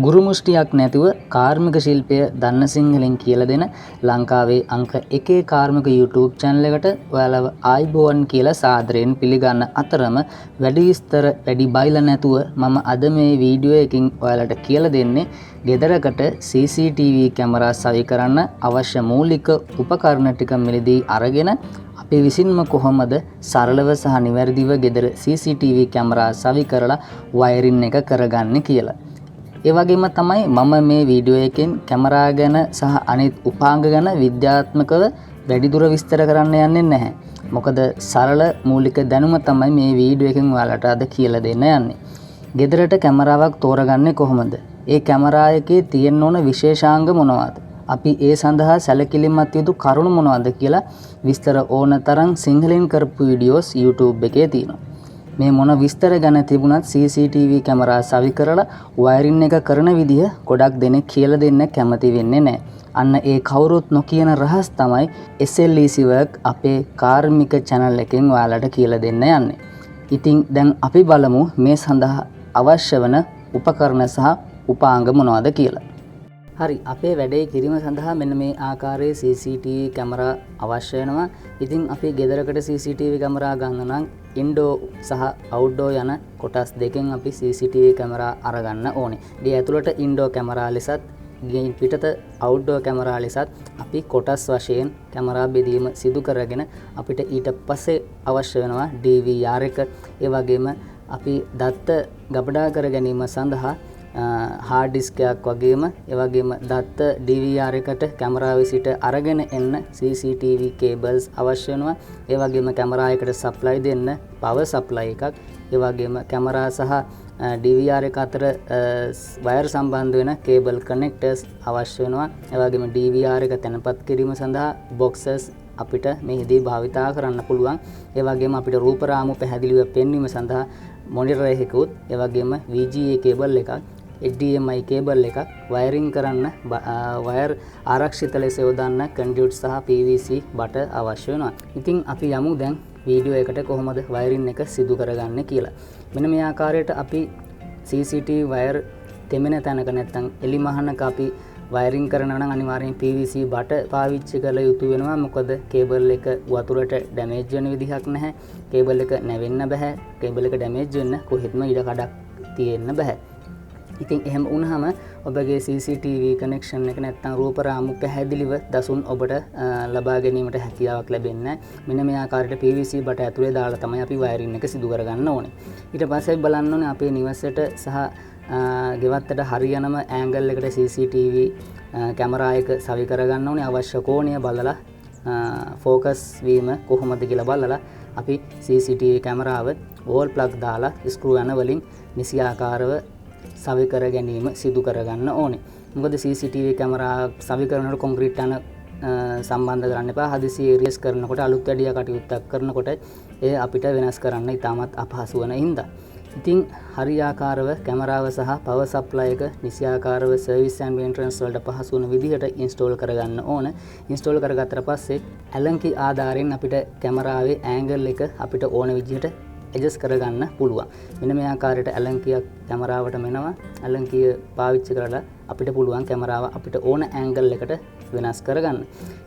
ගුරු මුෂ්ටියක් නැතුව කාර්මික ශිල්පය දන්න සිංහලෙන් කියලා දෙන ලංකාවේ අංක 1 කාර්මික YouTube channel එකට ඔයාලව ආයිබෝවන් කියලා සාදරයෙන් පිළිගන්න අතරම වැඩි විස්තර වැඩි බයිලා නැතුව මම අද මේ වීඩියෝ එකකින් ඔයාලට කියලා දෙන්නේ ගෙදරකට CCTV කැමරා සවි කරන්න අවශ්‍ය මූලික උපකරණ ටික මිලදී අරගෙන අපි විසින්ම කොහොමද සරලව සහ නිවැරදිව ගෙදර CCTV කැමරා සවි කරලා වයරින් එක කරගන්නේ කියලා. ඒ වගේම තමයි මම මේ වීඩියෝ එකෙන් කැමරා ගැන සහ අනිත් උපාංග ගැන විද්‍යාත්මකව වැඩිදුර විස්තර කරන්න යන්නේ නැහැ. මොකද සරල මූලික දැනුම තමයි මේ වීඩියෝ එකෙන් ඔයාලට අද කියලා දෙන්න යන්නේ. ගෙදරට කැමරාවක් තෝරගන්නේ කොහොමද? ඒ කැමරා එකේ තියෙන්න ඕන විශේෂාංග මොනවාද? අපි ඒ සඳහා සැලකිලිමත් යුතු කරුණු මොනවද කියලා විස්තර ඕන තරම් සිංහලෙන් කරපු වීඩියෝස් YouTube එකේ තියෙනවා. මේ මොන විස්තර ගැන තිබුණත් CCTV කැමරා සවි කරලා වයරින් එක කරන විදිහ ගොඩක් දෙනෙක් කියලා දෙන්න කැමති වෙන්නේ නැහැ. අන්න ඒ කවුරුත් නොකියන රහස් තමයි SLEC work අපේ කාර්මික channel එකෙන් ඔයාලට කියලා දෙන්න යන්නේ. ඉතින් දැන් අපි බලමු මේ සඳහා අවශ්‍ය වන උපකරණ සහ උපාංග මොනවද කියලා. හරි, අපේ වැඩේ කිරීම සඳහා මෙන්න මේ ආකාරයේ CCTV කැමරා අවශ්‍ය වෙනවා. ඉතින් අපි ගෙදරකට CCTV කැමරා ගන්න නම් ඉන්ඩෝ සහ අවුට්ඩෝ යන කොටස් දෙකෙන් අපි CCTV කැමරා අරගන්න ඕනේ. ගේ ඇතුළට ඉන්ඩෝ කැමරා ලෙසත් ගේ පිටත අවුට්ඩෝ කැමරා ලෙසත් අපි කොටස් වශයෙන් කැමරා බෙදීම සිදු කරගෙන අපිට ඊට පස්සේ අවශ්‍ය වෙනවා DVR එක. ඒ වගේම අපි දත්ත ගබඩා කර ගැනීම සඳහා හાર્ඩ් ඩිස්ක් එකක් වගේම ඒ වගේම දත්ත DVR එකට කැමරාවේ සිට අරගෙන එන්න CCTV cables අවශ්‍ය වෙනවා. ඒ වගේම කැමරා එකට සප්ලයි දෙන්න power supply එකක්. ඒ වගේම කැමරා සහ DVR එක අතර වයර් සම්බන්ධ වෙන cable connectors අවශ්‍ය වෙනවා. ඒ වගේම DVR එක තැන්පත් කිරීම සඳහා boxes අපිට මෙහිදී භාවිතා කරන්න පුළුවන්. ඒ වගේම අපිට රූප රාමු පැහැදිලිව පෙන්වීම සඳහා මොනිටර් එකකුත් ඒ වගේම VGA cable එකක් HDMI cable එකක් වයරින් කරන්න වයර් ආරක්ෂිත ලෙස යොදන්න conduit සහ PVC බට අවශ්‍ය වෙනවා. ඉතින් අපි යමු දැන් වීඩියෝ එකට කොහොමද වයරින් එක සිදු කරගන්නේ කියලා. මෙන්න මේ ආකාරයට අපි CCTV වයර් තෙමෙන තැනක නැත්නම් එලි මහනක අපි වයරින් කරනවා නම් අනිවාර්යෙන් PVC බට පාවිච්චි කළ යුතු වෙනවා. මොකද කේබල් එක වතුරට ඩැමේජ් වෙන විදිහක් නැහැ. කේබල් එක නැවෙන්න බෑ. කේබල් එක ඩැමේජ් වෙන්න කොහෙත්ම ඉඩ කඩක් තියෙන්න බෑ. ඉතින් එහෙම වුණාම ඔබගේ CCTV කනෙක්ෂන් එක නැත්නම් රූප රාමු පැහැදිලිව දසුන් ඔබට ලබා ගැනීමට හැකියාවක් ලැබෙන්නේ නැහැ. මෙන්න මේ ආකාරයට PVC බට ඇතුලේ දාලා තමයි අපි වයරින් එක සිදු කරගන්න ඕනේ. ඊට පස්සේ බලන්න ඕනේ අපේ නිවසට සහ ගෙවත්තට හරියනම ඇන්ගල් එකට CCTV කැමරා එක සවි කරගන්න ඕනේ. අවශ්‍ය කෝණය බලලා ફોකස් වීම කොහොමද කියලා බලලා අපි CCTV කැමරාව වෝල් ප්ලග් දාලා ස්ක්‍රූ යන වලින් නිසි ආකාරව සවි කර ගැනීම සිදු කරගන්න ඕනේ. මොකද CCTV කැමරා සවි කරනකොට කොන්ක්‍රීට් යන සම්බන්ධ කරන්න එපා. හදිසියේ රියස් කරනකොට අලුත් වැඩිය කටයුත්තක් කරනකොට ඒ අපිට වෙනස් කරන්න ඉතාමත් අපහසු වෙන හින්දා. ඉතින් හරියාකාරව කැමරාව සහ පවර් සප්ලයි එක නිසියාකාරව සර්විස් ඇන්ඩ් මේන්ටනන්ස් වලට පහසු වෙන විදිහට ඉන්ස්ටෝල් කරගන්න ඕන. ඉන්ස්ටෝල් කරගත්තට පස්සේ ඇලන් කී ආධාරයෙන් අපිට කැමරාවේ ඇන්ගල් එක අපිට ඕන විදිහට ඇඩ්ජස්ට් කරගන්න පුළුවන්. මෙන්න මේ ආකාරයට ඇලන් කීයක් කැමරාවට මෙනවා. ඇලන් කීය පාවිච්චි කරලා අපිට පුළුවන් කැමරාව අපිට ඕන ඇන්ගල් එකට වෙනස් කරගන්න.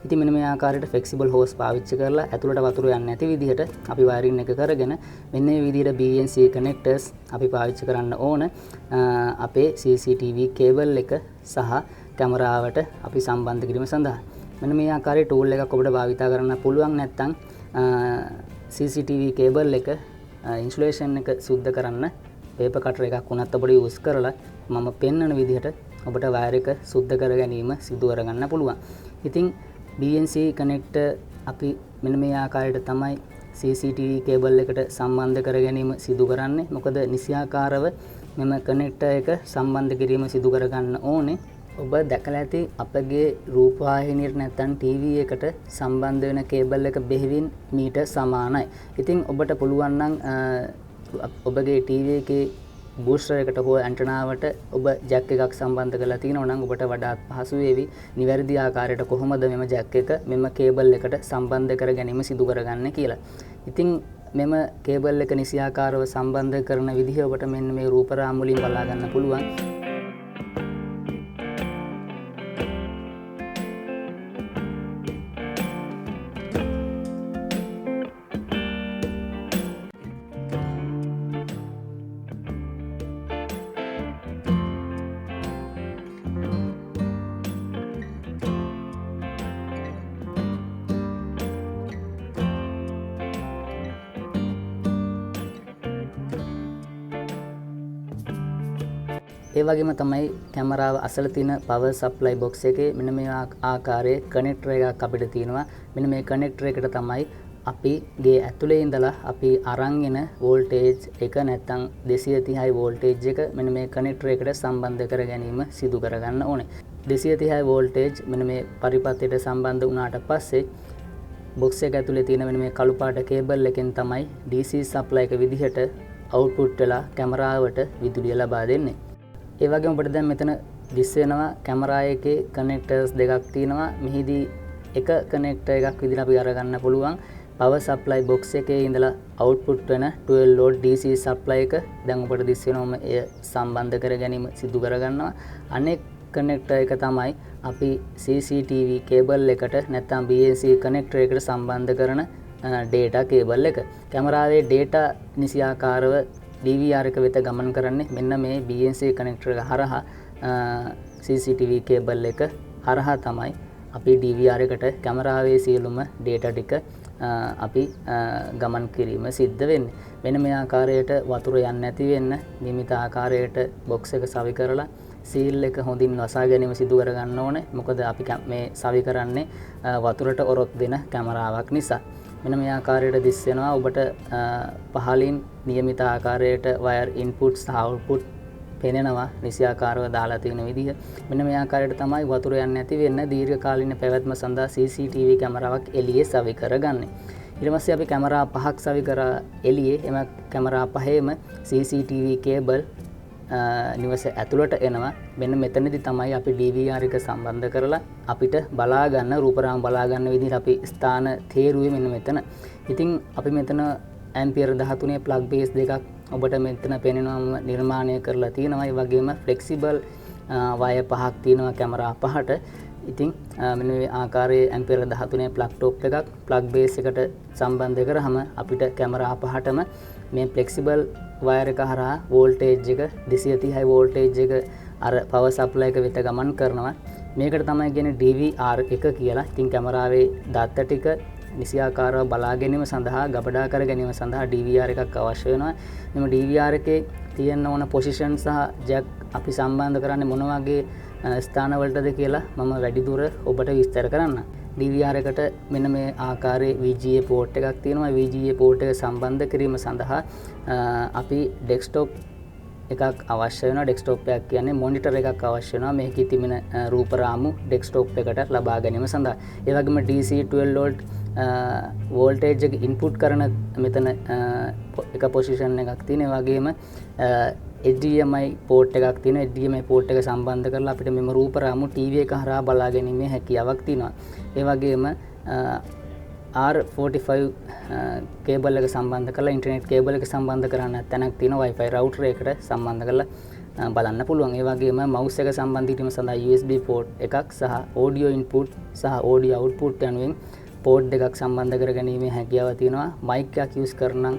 ඉතින් මෙන්න මේ ආකාරයට ෆ්ලෙක්සිබල් හෝස් පාවිච්චි කරලා ඇතුළට වතුර යන්නේ නැති විදිහට අපි වයරින් එක කරගෙන මෙන්න මේ විදිහට BNC connectors අපි පාවිච්චි කරන්න ඕන අපේ CCTV cable එක සහ කැමරාවට අපි සම්බන්ධ කිරීම සඳහා. මෙන්න මේ ආකාරයේ tool එකක් ඔබට භාවිතා කරන්න පුළුවන්. නැත්නම් CCTV cable එක ඉන්සුලේෂන් එක සුද්ධ කරන්න පේපර් කටර් එකක් උනත් ඔබට යූස් කරලා මම පෙන්වන විදිහට ඔබට වයර් එක සුද්ධ කර ගැනීම සිදු කරගන්න පුළුවන්. ඉතින් BNC කනෙක්ටර් අපි මෙන්න මේ ආකාරයට තමයි CCTV කේබල් එකට සම්බන්ධ කර ගැනීම සිදු කරන්නේ. මොකද නිසියාකාරව මෙම කනෙක්ටර් එක සම්බන්ධ කිරීම සිදු කරගන්න ඕනේ. ඔබ දැකලා ඇති අපගේ රූපවාහිනියට නැත්නම් TV එකට සම්බන්ධ වෙන කේබල් එක බෙහෙවින් මීට සමානයි. ඉතින් ඔබට පුළුවන් නම් ඔබගේ TV එකේ බූස්ටර් එකට හෝ ඇන්ටනාවට ඔබ ජැක් එකක් සම්බන්ධ කරලා තියෙනවා නම් ඔබට වඩාත් පහසු වේවි නිවැරදි ආකාරයට කොහොමද මෙම ජැක් එක මෙම කේබල් එකට සම්බන්ධ කර ගැනීම සිදු කරගන්නේ කියලා. ඉතින් මෙම කේබල් එක නිසියාකාරව සම්බන්ධ කරන විදිහ ඔබට මෙන්න මේ රූප රාමු වලින් බලා ගන්න පුළුවන්. ඒ වගේම තමයි කැමරාව අසල තියෙන power supply box එකේ මෙන්න මේ ආකාරයේ කනෙක්ටර් එකක් අපිට තියෙනවා. මෙන්න මේ කනෙක්ටර් එකට තමයි අපි ගේ ඇතුලේ ඉඳලා අපි අරන් එන වෝල්ටේජ් එක නැත්නම් 230 වෝල්ටේජ් එක මෙන්න මේ කනෙක්ටර් එකට සම්බන්ධ කර ගැනීම සිදු කරගන්න ඕනේ. 230 වෝල්ටේජ් මෙන්න මේ පරිපථයට සම්බන්ධ වුණාට පස්සේ බොක්ස් එක ඇතුලේ තියෙන මෙන්න මේ කළු පාට කේබල් එකෙන් තමයි DC සප්ලයි එක විදිහට අවුට්පුට් වෙලා කැමරාවට විදුලිය ලබා දෙන්නේ. ඒ වගේම අපිට දැන් මෙතන දිස් වෙනවා කැමරා එකේ කනෙක්ටර්ස් දෙකක් තියෙනවා. මෙහිදී එක කනෙක්ටර් එකක් විදිහට අපි අරගන්න පුළුවන්. power supply box එකේ ඉඳලා output වෙන 12 volt DC supply එක දැන් ඔබට දිස් වෙනවම එය සම්බන්ධ කර ගැනීම සිදු කරගන්නවා. අනෙක් කනෙක්ටර් එක තමයි අපි CCTV කේබල් එකට නැත්නම් BNC කනෙක්ටර් එකට සම්බන්ධ කරන data කේබල් එක. කැමරාවේ data නිසියාකාරව DVR එක වෙත ගමන් කරන්නේ මෙන්න මේ BNC කනෙක්ටර් එක හරහා CCTV කේබල් එක හරහා තමයි අපි DVR එකට කැමරාවේ සියලුම data ටික අපි ගමන් කිරීම සිද්ධ වෙන්නේ. මෙන්න මේ ආකාරයට වතුර යන්නේ නැති වෙන්න නියමිත ආකාරයට බොක්ස් එක සවි කරලා සීල් එක හොඳින් වසා ගැනීම සිදු කර ගන්න ඕනේ. මොකද අපි මේ සවි කරන්නේ වතුරට ඔරොත් දෙන කැමරාවක් නිසා. මෙන්න මේ ආකාරයට දිස් වෙනවා. ඔබට පහලින් නියමිත ආකාරයට වයර් ඉන්පුට් සහ අවුට්පුට් පෙනෙනවා නිසියාකාරව දාලා තියෙන විදිහ. මෙන්න මේ ආකාරයට තමයි වතුර යන්නේ නැති වෙන්න දීර්ඝ කාලින පැවැත්ම සඳහා CCTV කැමරාවක් එළියේ සවි කරගන්නේ. ඊට පස්සේ අපි කැමරා පහක් සවි කරා එළියේ. එම කැමරා පහේම CCTV කේබල් නිවස ඇතුළට එනවා. මෙන්න මෙතනදී තමයි අපි DVR එක සම්බන්ධ කරලා අපිට බලා ගන්න රූපරාම බලා ගන්න විදිහට අපි ස්ථාන තේරුවේ මෙන්න මෙතන. ඉතින් අපි මෙතන ඇම්පියර් 13 ප්ලග් බේස් දෙකක් ඔබට මෙතන පේනවාම නිර්මාණය කරලා තියෙනවා. ඒ වගේම ෆ්ලෙක්සිබල් වයර් පහක් තියෙනවා කැමරා පහට. ඉතින් මෙන්න මේ ආකාරයේ ඇම්පියර් 13 ප්ලග් ටොප් එකක් ප්ලග් බේස් එකට සම්බන්ධ කරාම අපිට කැමරා පහටම මේ ෆ්ලෙක්සිබල් වයර් එක හරහා වෝල්ටේජ් එක 230 වෝල්ටේජ් එක අර පවර් සප්ලයි එක වෙත ගමන් කරනවා. මේකට තමයි කියන්නේ DVR එක කියලා. ඉතින් කැමරාවේ දත්ත ටික නිසියාකාරව බලා ගැනීම සඳහා ගබඩා කර ගැනීම සඳහා DVR එකක් අවශ්‍ය වෙනවා. මෙම DVR එකේ තියෙන ඕන පොසිෂන් සහ ජැක් අපි සම්බන්ධ කරන්නේ මොන වගේ ස්ථාන වලටද කියලා මම වැඩිදුර ඔබට විස්තර කරන්න. DVR එකට මෙන්න මේ ආකාරයේ VGA පෝට් එකක් තියෙනවා. VGA පෝට් එක සම්බන්ධ කිරීම සඳහා අපි ඩෙස්ක්ටොප් එකක් අවශ්‍ය වෙනවා. ඩෙස්ක්ටොප් එකක් කියන්නේ මොනිටර් එකක් අවශ්‍ය වෙනවා. මේකේ තිබෙන රූපරාමු ඩෙස්ක්ටොප් එකට ලබා ගැනීම සඳහා. ඒ වගේම DC 12 volt වෝල්ටේජ් එක ඉන්පුට් කරන මෙතන එක පොසිෂන් එකක් තියෙන. ඒ වගේම HDMI පෝට් එකක් තියෙන. HDMI පෝට් එක සම්බන්ධ කරලා අපිට මෙම රූපරාමු TV එක හරහා බලා ගැනීමේ හැකියාවක් තියෙනවා. ඒ වගේම R45 කේබල් එක සම්බන්ධ කරලා ඉන්ටර්නෙට් කේබල් එක සම්බන්ධ කරන්න තැනක් තියෙනවා. Wi-Fi router එකට සම්බන්ධ කරලා බලන්න පුළුවන්. ඒ වගේම mouse එක සම්බන්ධ කිරීම සඳහා USB port එකක් සහ audio input සහ audio output යනුවෙන් port දෙකක් සම්බන්ධ කර ගැනීමේ හැකියාව තියෙනවා. mic එකක් use කරනම්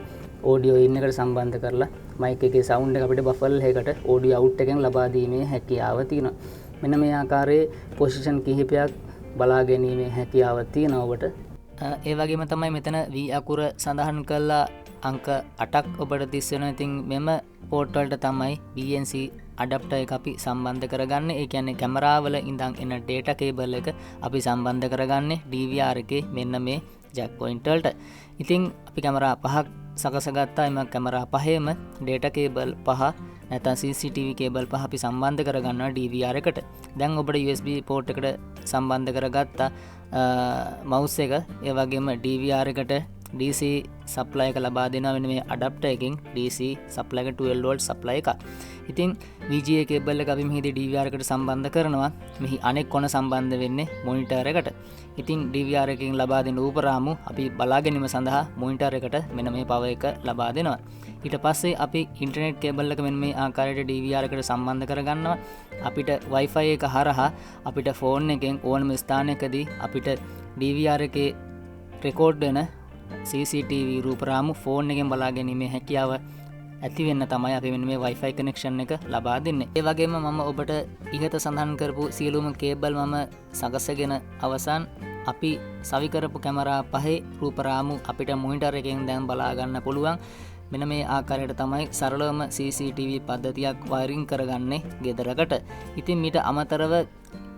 audio in එකට සම්බන්ධ කරලා mic එකේ sound එක අපිට buffer එකකට audio out එකෙන් ලබා දීමේ හැකියාව තියෙනවා. මෙන්න මේ ආකාරයේ position කිහිපයක් බලා ගැනීමේ හැකියාව තියෙනවා ඔබට. ඒ වගේම තමයි මෙතන V අකුර සඳහන් කරලා අංක 8ක් ඔබට දිස් වෙනවා. ඉතින් මෙම පෝට් වලට තමයි BNC අඩැප්ටර් එක අපි සම්බන්ධ කරගන්නේ. ඒ කියන්නේ කැමරාවල ඉඳන් එන data cable එක අපි සම්බන්ධ කරගන්නේ DVR එකේ මෙන්න මේ jack point වලට. ඉතින් අපි කැමරා පහක් සකසගත්තා. එම කැමරා පහේම data cable පහ නැත්නම් CCTV කේබල් පහ අපි සම්බන්ධ කරගන්නවා DVR එකට. දැන් ඔබට USB port එකට සම්බන්ධ කරගත්තා mouse එක. ඒ වගේම DVR එකට DC supply එක ලබා දෙනවා වෙන මේ adapter එකකින් DC supply එක 12 volt supply එක. ඉතින් VGA කේබල් එක අපි මෙහිදී DVR එකට සම්බන්ධ කරනවා. මෙහි අනෙක් කොන සම්බන්ධ වෙන්නේ monitor එකට. ඉතින් DVR එකකින් ලබා දෙන රූපරාමු අපි බලා ගැනීම සඳහා monitor එකට මෙන්න මේ power එක ලබා දෙනවා. ඊට පස්සේ අපි ඉන්ටර්නෙට් කේබල් එක මෙන්න මේ ආකාරයට DVR එකට සම්බන්ධ කරගන්නවා. අපිට Wi-Fi එක හරහා අපිට ෆෝන් එකෙන් ඕනම ස්ථානයකදී අපිට DVR එකේ රෙකෝඩ් වෙන CCTV රූපරාමු ෆෝන් එකෙන් බලා ගැනීමේ හැකියාව ඇති වෙන්න තමයි අපි මෙන්න මේ Wi-Fi connection එක ලබා දෙන්නේ. ඒ වගේම මම ඔබට ඉහත සඳහන් කරපු සියලුම කේබල් මම සකසගෙන අවසන් අපි සවි කරපු කැමරා පහේ රූපරාමු අපිට මොනිටර් එකෙන් දැන් බලා ගන්න පුළුවන්. මෙන්න මේ ආකාරයට තමයි සරලවම CCTV පද්ධතියක් වයරින් කරගන්නේ ගෙදරකට. ඉතින් මීට අමතරව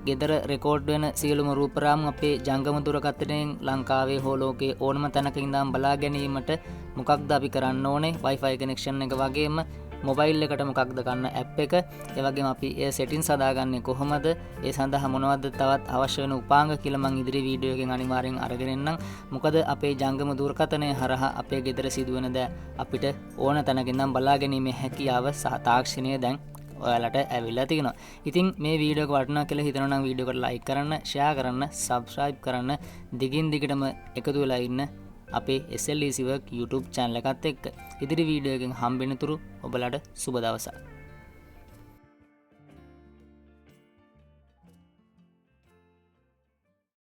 ගෙදර රෙකෝඩ් වෙන සියලුම රූපරාමු අපේ ජංගම දුරකථනයෙන් ලංකාවේ හෝ ලෝකයේ ඕනම තැනක ඉඳන් බලා ගැනීමට මොකක්ද අපි කරන්න ඕනේ? Wi-Fi connection එක වගේම මොබයිල් එකට මොකක්ද ගන්න ඇප් එක, ඒ වගේම අපි ඒ සෙටින්ස් හදාගන්නේ කොහොමද? ඒ සඳහා මොනවද තවත් අවශ්‍ය වෙන උපාංග කියලා මම ඉදිරි වීඩියෝ එකෙන් අනිවාර්යෙන් අරගෙන එන්නම්. මොකද අපේ ජංගම දුරකථනය හරහා අපේ ගෙදර සිදුවෙන දෑ අපිට ඕන තැනක ඉඳන් බලා ගැනීමේ හැකියාව සහ තාක්ෂණය දැන් ඔයාලට ඇවිල්ලා තියෙනවා. ඉතින් මේ වීඩියෝ එක වටිනවා කියලා හිතනවා නම් වීඩියෝ එකට ලයික් කරන්න, ෂෙයා කරන්න, සබ්ස්ක්‍රයිබ් කරන්න, දිගින් දිගටම එකතු වෙලා ඉන්න අපේ SL Easy Work YouTube channel එකත් එක්ක. ඉදිරි වීඩියෝ එකකින් හම්බෙනතුරු ඔබලට සුබ දවසක්.